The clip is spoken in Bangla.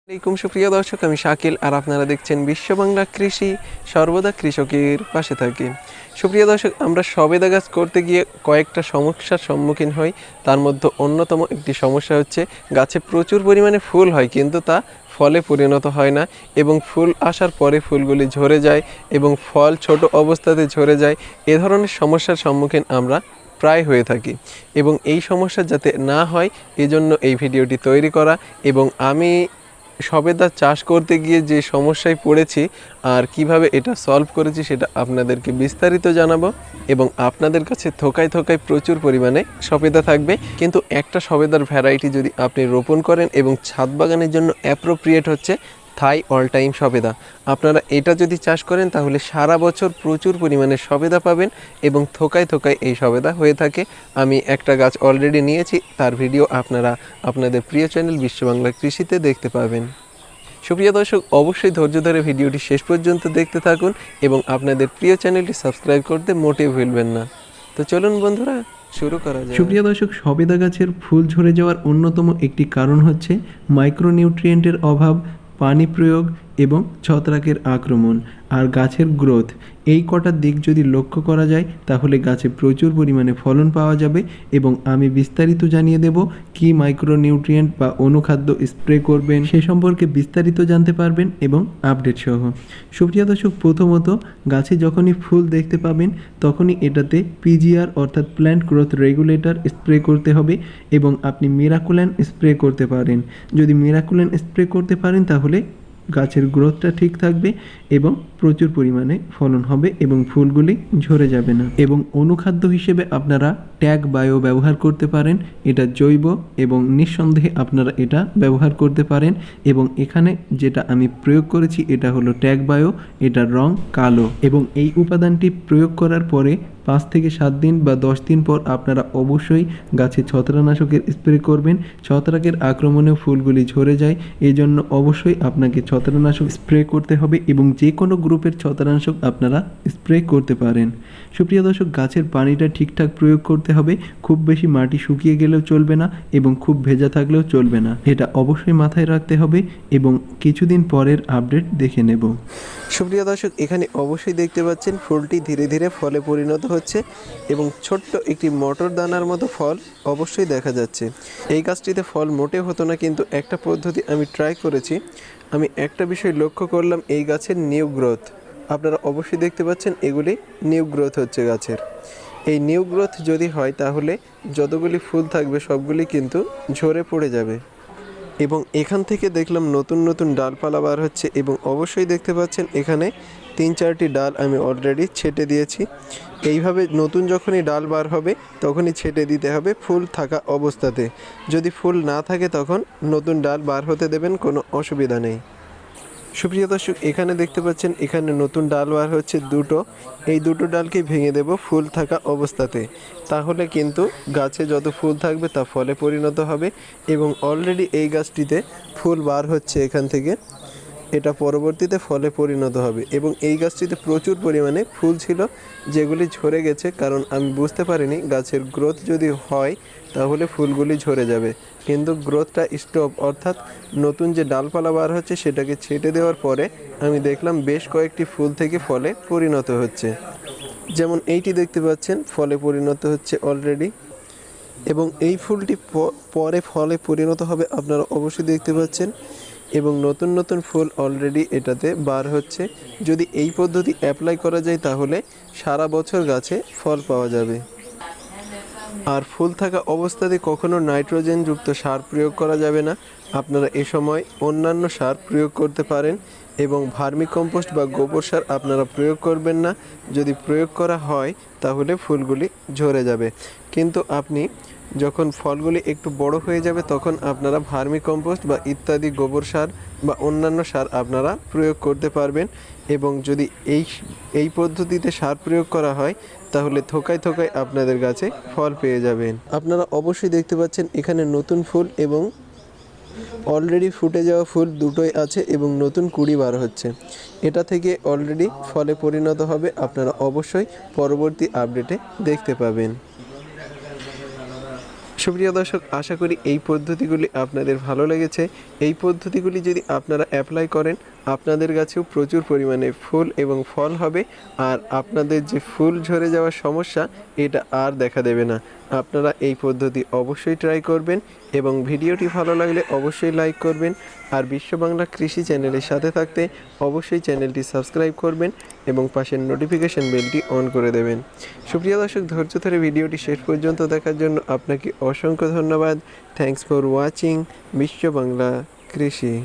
আসসালামাইকুম সুপ্রিয় দর্শক, আমি শাকিল আর আপনারা দেখছেন বিশ্ব বাংলা কৃষি, সর্বদা কৃষকের পাশে থাকি। সুপ্রিয় দর্শক, আমরা সবেদা গাছ করতে গিয়ে কয়েকটা সমস্যার সম্মুখীন হই। তার মধ্যে অন্যতম একটি সমস্যা হচ্ছে গাছে প্রচুর পরিমাণে ফুল হয় কিন্তু তা ফলে পরিণত হয় না এবং ফুল আসার পরে ফুলগুলি ঝরে যায় এবং ফল ছোট অবস্থাতে ঝরে যায়। এ ধরনের সমস্যার সম্মুখীন আমরা প্রায় হয়ে থাকি এবং এই সমস্যা যাতে না হয় এজন্য এই ভিডিওটি তৈরি করা। এবং আমি সবেদা চাষ করতে গিয়ে যে সমস্যায় পড়েছি আর কিভাবে এটা সলভ করেছি সেটা আপনাদেরকে বিস্তারিত জানাবো এবং আপনাদের কাছে থোকায় থোকায় প্রচুর পরিমাণে সবেদা থাকবে। কিন্তু একটা সবেদার ভ্যারাইটি যদি আপনি রোপণ করেন এবং ছাদ বাগানের জন্য অ্যাপ্রোপ্রিয়েট হচ্ছে থাই অল টাইম সবেদা। আপনারা এটা যদি চাষ করেন তাহলে সারা বছর প্রচুর পরিমাণে সবেদা পাবেন এবং থোকায় থোকায় এই সবেদা হয়ে থাকে। আমি একটা গাছ অলরেডি নিয়েছি, তার ভিডিও আপনারা আপনাদের প্রিয় চ্যানেল বিশ্ব বাংলা কৃষিতে দেখতে পাবেন। সুপ্রিয় দর্শক, অবশ্যই ধৈর্য ধরে ভিডিওটি শেষ পর্যন্ত দেখতে থাকুন এবং আপনাদের প্রিয় চ্যানেলটি সাবস্ক্রাইব করতে মোটেও ভুলবেন না। তো চলুন বন্ধুরা, শুরু করা যাক। সুপ্রিয় দর্শক, সবেদা গাছের ফুল ঝরে যাওয়ার অন্যতম একটি কারণ হচ্ছে মাইক্রোনিউট্রিয়েন্টের অভাব, পানি প্রয়োগ এবং ছত্রাকের আক্রমণ আর গাছের গ্রোথ। এই কটা দিক যদি লক্ষ্য করা যায় তাহলে গাছে প্রচুর পরিমাণে ফলন পাওয়া যাবে এবং আমি বিস্তারিত জানিয়ে দেব কি মাইক্রোনিউট্রিয়েন্ট বা অনুখাদ্য স্প্রে করবেন সে সম্পর্কে বিস্তারিত জানতে পারবেন এবং আপডেট সহ। সুপ্রিয় দর্শক, প্রথমত গাছে যখনই ফুল দেখতে পাবেন তখনই এটাতে পিজিআর অর্থাৎ প্ল্যান্ট গ্রোথ রেগুলেটর স্প্রে করতে হবে এবং আপনি মিরাকুল্যান স্প্রে করতে পারেন। যদি মিরাকুল্যান স্প্রে করতে পারেন তাহলে গাছের গ্রোথটা ঠিক থাকবে এবং প্রচুর পরিমাণে ফলন হবে এবং ফুলগুলি ঝরে যাবে না। এবং অনুখাদ্য হিসেবে আপনারা ট্যাগ বায়ো ব্যবহার করতে পারেন। এটা জৈব এবং নিঃসন্দেহে আপনারা এটা ব্যবহার করতে পারেন। এবং এখানে যেটা আমি প্রয়োগ করেছি এটা হলো ট্যাগ বায়ো, এটার রং কালো। এবং এই উপাদানটি প্রয়োগ করার পরে 5 থেকে 7 দিন বা 10 দিন পর আপনারা অবশ্যই গাছে ছত্রাকনাশকের স্প্রে করবেন। ছত্রাকের আক্রমণে ফুলগুলি ঝরে যায়, এই জন্য অবশ্যই আপনাকে ছত্রাকনাশক স্প্রে করতে হবে এবং যে কোনো গ্রুপের ছত্রাকনাশক আপনারা স্প্রে করতে পারেন। সুপ্রিয় দর্শক, গাছের পানিটা ঠিকঠাক প্রয়োগ করতে হবে। খুব বেশি মাটি শুকিয়ে গেলেও চলবে না এবং খুব ভেজা থাকলেও চলবে না, এটা অবশ্যই মাথায় রাখতে হবে এবং কিছুদিন পরের আপডেট দেখে নেব। সুপ্রিয় দর্শক, এখানে অবশ্যই দেখতে পাচ্ছেন ফুলটি ধীরে ধীরে ফলে পরিণত হচ্ছে এবং ছোট্ট একটি মটর দানার মতো ফল অবশ্যই দেখা যাচ্ছে। এই গাছটিতে ফল মোটেও হতো না, কিন্তু একটা পদ্ধতি আমি ট্রাই করেছি। আমি একটা বিষয় লক্ষ্য করলাম, এই গাছের নিউ গ্রোথ। আপনারা অবশ্যই দেখতে পাচ্ছেন এগুলি নিউ গ্রোথ হচ্ছে গাছের। এই নিউ গ্রোথ যদি হয় তাহলে যতগুলি ফুল থাকবে সবগুলি কিন্তু ঝরে পড়ে যাবে এবং এখান থেকে দেখলাম নতুন নতুন ডালপালা বার হচ্ছে এবং অবশ্যই দেখতে পাচ্ছেন এখানে 3-4টি ডাল আমি অলরেডি ছেটে দিয়েছি। এইভাবে নতুন যখনই ডাল বার হবে তখনই ছেটে দিতে হবে ফুল থাকা অবস্থাতে। যদি ফুল না থাকে তখন নতুন ডাল বার হতে দেবেন, কোনো অসুবিধা নেই। সুপ্রিয় দর্শক, এখানে দেখতে পাচ্ছেন এখানে নতুন ডাল বার হচ্ছে দুটো। এই দুটো ডালকে ভেঙে দেব ফুল থাকা অবস্থাতে, তাহলে কিন্তু গাছে যত ফুল থাকবে তা ফলে পরিণত হবে এবং অলরেডি এই গাছটিতে ফুল বার হচ্ছে এখান থেকে, এটা পরবর্তীতে ফলে পরিণত হবে। এবং এই গাছটিতে প্রচুর পরিমাণে ফুল ছিল যেগুলি ঝরে গেছে, কারণ আমি বুঝতে পারিনি গাছের গ্রোথ যদি হয় তাহলে ফুলগুলি ঝরে যাবে, কিন্তু গ্রোথটা স্টপ অর্থাৎ নতুন যে ডালপালা বার হচ্ছে সেটাকে ছেটে দেওয়ার পরে আমি দেখলাম বেশ কয়েকটি ফুল থেকে ফলে পরিণত হচ্ছে। যেমন এইটি দেখতে পাচ্ছেন ফলে পরিণত হচ্ছে অলরেডি এবং এই ফুলটি পরে ফলে পরিণত হবে, আপনারা অবশ্যই দেখতে পাচ্ছেন। এবং নতুন নতুন ফুল অলরেডি এটাতে বার হচ্ছে। যদি এই পদ্ধতি অ্যাপ্লাই করা যায় তাহলে সারা বছর গাছে ফল পাওয়া যাবে। আর ফুল থাকা অবস্থাতে কখনো নাইট্রোজেনযুক্ত সার প্রয়োগ করা যাবে না। আপনারা এ সময় অন্যান্য সার প্রয়োগ করতে পারেন এবং ভার্মি কম্পোস্ট বা গোবর সার আপনারা প্রয়োগ করবেন না। যদি প্রয়োগ করা হয় তাহলে ফুলগুলি ঝরে যাবে, কিন্তু আপনি যখন ফলগুলি একটু বড় হয়ে যাবে তখন আপনারা ভার্মি কম্পোস্ট বা ইত্যাদি গোবর সার বা অন্যান্য সার আপনারা প্রয়োগ করতে পারবেন। এবং যদি এই পদ্ধতিতে সার প্রয়োগ করা হয় তাহলে থোকায় থোকায় আপনাদের গাছে ফল পেয়ে যাবেন। আপনারা অবশ্যই দেখতে পাচ্ছেন এখানে নতুন ফুল এবং অলরেডি ফুটে যাওয়া ফুল দুটোই আছে এবং নতুন কুঁড়ি বার হচ্ছে। এটা থেকে অলরেডি ফলে পরিণত হবে, আপনারা অবশ্যই পরবর্তী আপডেটে দেখতে পাবেন। সুপ্রিয় দর্শক, আশা করি এই পদ্ধতিগুলি আপনাদের ভালো লেগেছে। এই পদ্ধতিগুলি যদি আপনারা অ্যাপ্লাই করেন, আপনাদের গাছেও প্রচুর পরিমাণে ফুল এবং ফল হবে, আর আপনাদের যে ফুল ঝরে যাওয়ার সমস্যা এটা আর দেখা দেবে না। আপনারা এই পদ্ধতি অবশ্যই ট্রাই করবেন এবং ভিডিওটি ভালো লাগলে অবশ্যই লাইক করবেন। আর বিশ্ব বাংলা কৃষি চ্যানেলের সাথে থাকতে অবশ্যই চ্যানেলটি সাবস্ক্রাইব করবেন এবং পাশের নোটিফিকেশন বেলটি অন করে দেবেন। সুপ্রিয় দর্শক, ধৈর্য ধরে ভিডিওটি শেষ পর্যন্ত দেখার জন্য আপনাকে অসংখ্য ধন্যবাদ। থ্যাঙ্কস ফর ওয়াচিং বিশ্ব বাংলা কৃষি।